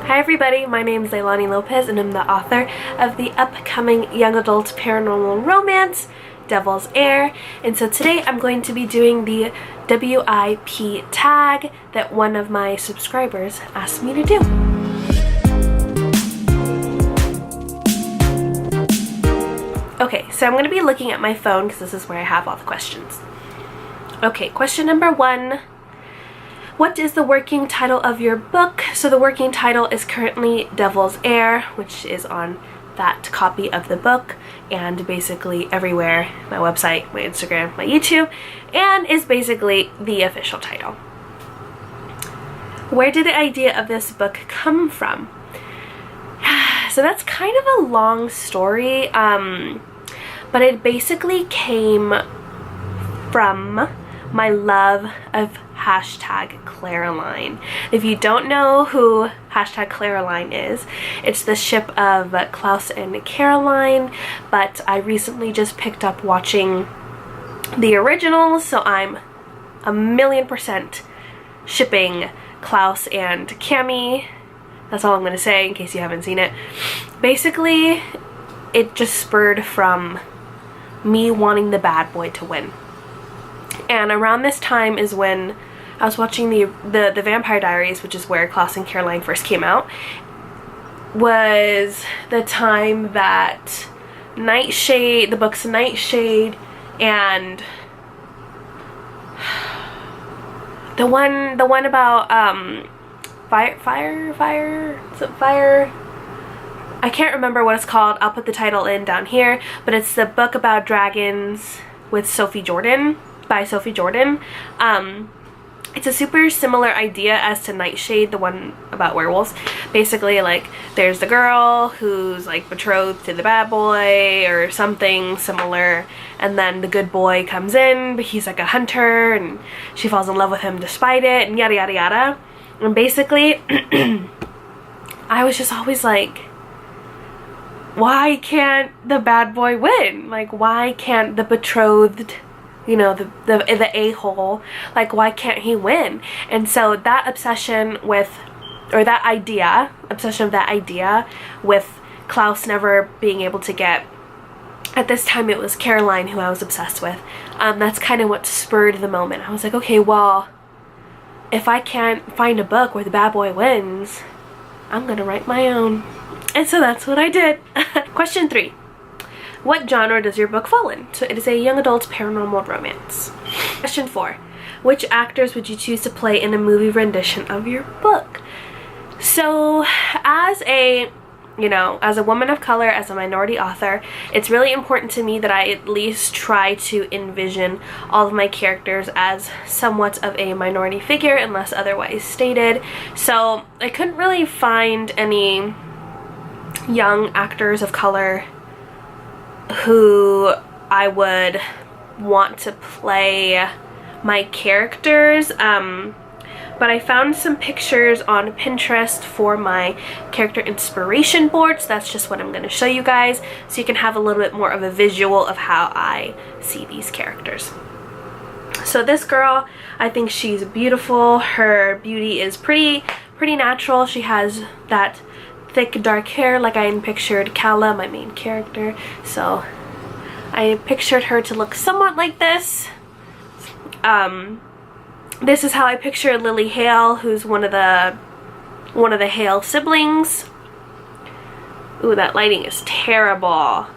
Hi everybody, my name is Leilani Lopez and I'm the author of the upcoming young adult paranormal romance, Devil's Heir. And so today I'm going to be doing the WIP tag that one of my subscribers asked me to do. Okay, so I'm going to be looking at my phone because this is where I have all the questions. Okay, question number 1. What is the working title of your book? So the working title is currently Devil's Heir, which is on that copy of the book and basically everywhere, my website, my Instagram, my YouTube, and is basically the official title. Where did the idea of this book come from? So that's kind of a long story, but it basically came from my love of #Claraline. If you don't know who #Claraline is, it's the ship of Klaus and Caroline, but I recently just picked up watching the originals, so I'm 1,000,000% shipping Klaus and Cami. That's all I'm going to say in case you haven't seen it. Basically, it just spurred from me wanting the bad boy to win. And around this time is when I was watching the Vampire Diaries, which is where Klaus and Caroline first came out, was the time that Nightshade, the books Nightshade, and the one about fire. I can't remember what it's called. I'll put the title in down here, but it's the book about dragons with Sophie Jordan. By Sophie Jordan. It's a super similar idea as to Nightshade, the one about werewolves. Basically, like, there's the girl who's like betrothed to the bad boy or something similar, and then the good boy comes in, but he's like a hunter and she falls in love with him despite it, and yada yada yada. And basically I was just always like, why can't the bad boy win? Like, why can't the betrothed, you know, the a-hole, like, why can't he win? And so that obsession with, or that idea, obsession of that idea with Klaus never being able to get, at this time it was Caroline who I was obsessed with, that's kind of what spurred the moment. I was like, okay, well, if I can't find a book where the bad boy wins, I'm gonna write my own. And so that's what I did. Question 3. What genre does your book fall in? So it is a young adult paranormal romance. Question 4. Which actors would you choose to play in a movie rendition of your book? So as a, you know, as a woman of color, as a minority author, it's really important to me that I at least try to envision all of my characters as somewhat of a minority figure unless otherwise stated. So I couldn't really find any young actors of color who I would want to play my characters, but I found some pictures on Pinterest for my character inspiration board, so that's just what I'm going to show you guys, so you can have a little bit more of a visual of how I see these characters. So this girl, I think she's beautiful. Her beauty is pretty natural. She has that thick dark hair like I pictured Kala, my main character, so I pictured her to look somewhat like this. This is how I picture Lily Hale, who's one of the Hale siblings. Ooh, that lighting is terrible.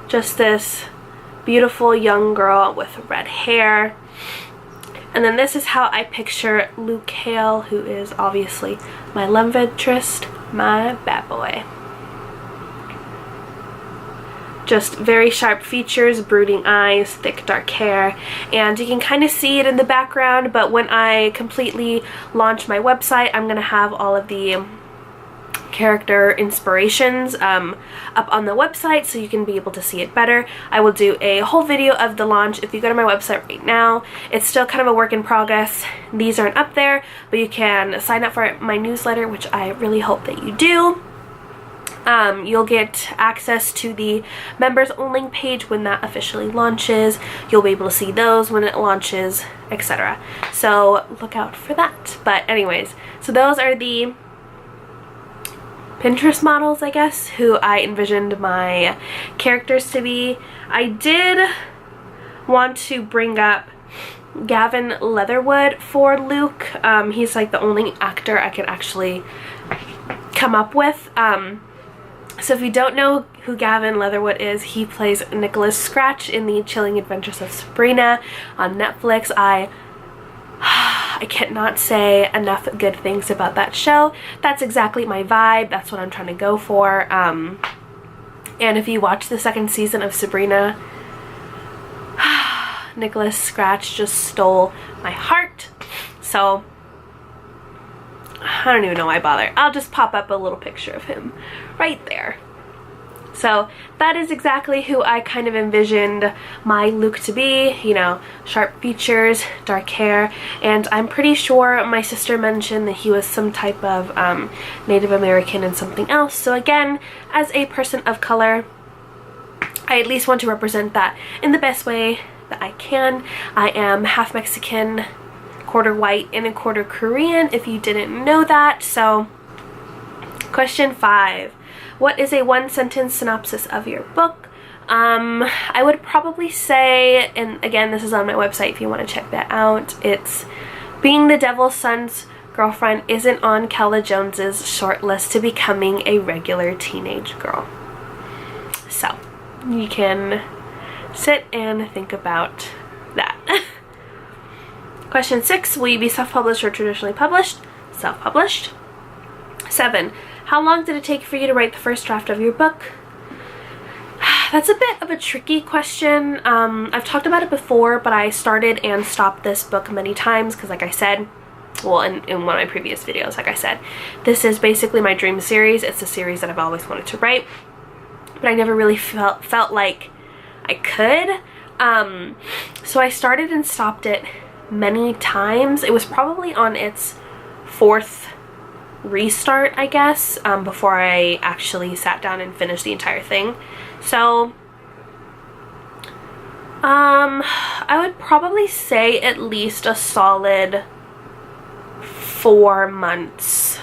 Just this beautiful young girl with red hair. And then this is how I picture Luke Hale, who is obviously my love interest, my bad boy. Just very sharp features, brooding eyes, thick dark hair, and you can kind of see it in the background, but when I completely launch my website, I'm going to have all of the character inspirations up on the website so you can be able to see it better. I will do a whole video of the launch. If you go to my website right now, it's still kind of a work in progress. These aren't up there, but you can sign up for my newsletter, which I really hope that you do. You'll get access to the members only page when that officially launches. You'll be able to see those when it launches, etc. So look out for that. But anyways, so those are the Pinterest models, I guess, who I envisioned my characters to be. I did want to bring up Gavin Leatherwood for Luke. He's like the only actor I could actually come up with. So if you don't know who Gavin Leatherwood is, he plays Nicholas Scratch in The Chilling Adventures of Sabrina on Netflix. I cannot say enough good things about that show. That's exactly my vibe. That's what I'm trying to go for. And if you watch the second season of Sabrina, Nicholas Scratch just stole my heart. So I don't even know why I bother. I'll just pop up a little picture of him right there. So that is exactly who I kind of envisioned my Luke to be. You know, sharp features, dark hair, and I'm pretty sure my sister mentioned that he was some type of Native American and something else. So again, as a person of color, I at least want to represent that in the best way that I can. I am half Mexican, quarter white, and a quarter Korean, if you didn't know that. So question 5. What is a one-sentence synopsis of your book? I would probably say, and again, this is on my website if you want to check that out, it's being the devil's son's girlfriend isn't on Kella Jones's short list to becoming a regular teenage girl. So you can sit and think about that. Question 6, will you be self-published or traditionally published? Self-published. 7, how long did it take for you to write the first draft of your book? That's a bit of a tricky question. I've talked about it before, but I started and stopped this book many times because, like I said, well, in one of my previous videos, like I said, this is basically my dream series. It's a series that I've always wanted to write, but I never really felt like I could. So I started and stopped it many times. It was probably on its 4th restart, I guess, before I actually sat down and finished the entire thing. So I would probably say at least a solid 4 months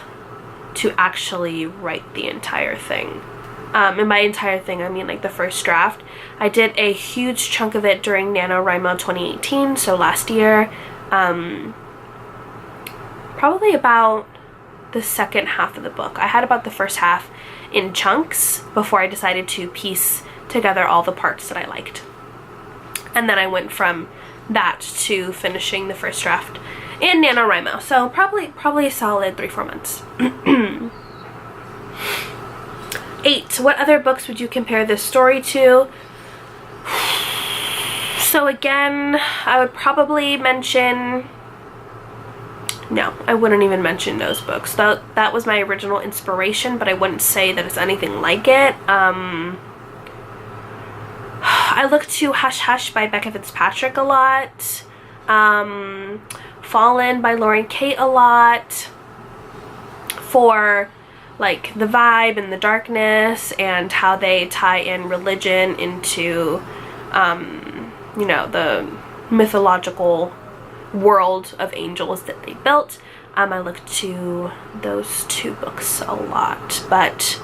to actually write the entire thing. And by entire thing, I mean like the first draft. I did a huge chunk of it during NaNoWriMo 2018, so last year. Probably about the second half of the book. I had about the first half in chunks before I decided to piece together all the parts that I liked. And then I went from that to finishing the first draft in NaNoWriMo. So probably a solid 3-4 months. 8, what other books would you compare this story to? So again, I would probably mention... No, I wouldn't even mention those books. That was my original inspiration, but I wouldn't say that it's anything like it. I look to Hush Hush by Becca Fitzpatrick a lot. Fallen by Lauren Kate a lot. For like the vibe and the darkness and how they tie in religion into, you know, the mythological world of angels that they built. I look to those 2 books a lot, but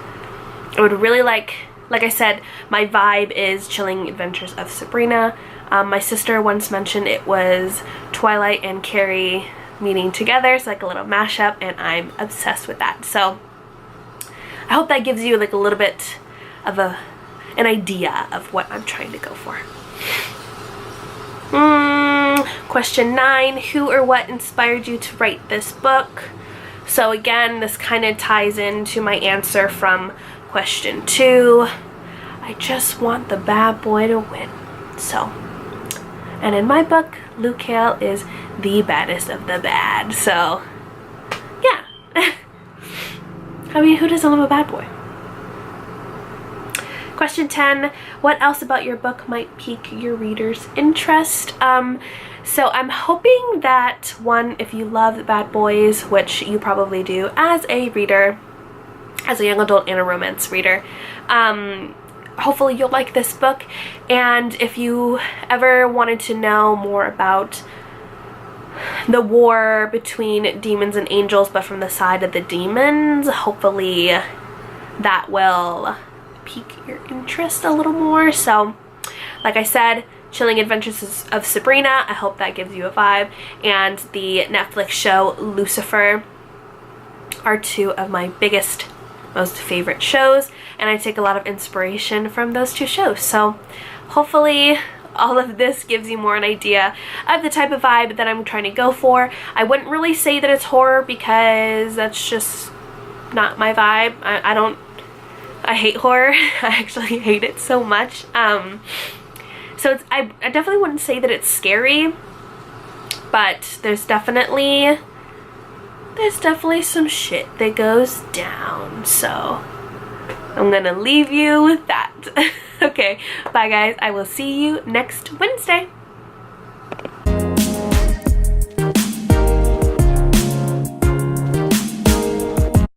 I would really like I said, my vibe is Chilling Adventures of Sabrina. My sister once mentioned it was Twilight and Carrie meeting together. It's like a little mashup, and I'm obsessed with that. So I hope that gives you like a little bit of an idea of what I'm trying to go for. Question 9, who or what inspired you to write this book? So again, this kind of ties into my answer from question 2. I just want the bad boy to win. So, and in my book, Luke Hale is the baddest of the bad. So, yeah. I mean, who doesn't love a bad boy? Question 10, what else about your book might pique your reader's interest? So I'm hoping that, one, if you love bad boys, which you probably do as a reader, as a young adult and a romance reader, hopefully you'll like this book. And if you ever wanted to know more about the war between demons and angels, but from the side of the demons, hopefully that will pique your interest a little more. So like I said, Chilling Adventures of Sabrina, I hope that gives you a vibe, and the Netflix show Lucifer are two of my biggest, most favorite shows, and I take a lot of inspiration from those two shows. So hopefully all of this gives you more an idea of the type of vibe that I'm trying to go for. I wouldn't really say that it's horror because that's just not my vibe. I hate horror. I actually hate it so much. So I definitely wouldn't say that it's scary, but there's definitely some shit that goes down. So I'm gonna leave you with that. Okay, bye guys. I will see you next Wednesday.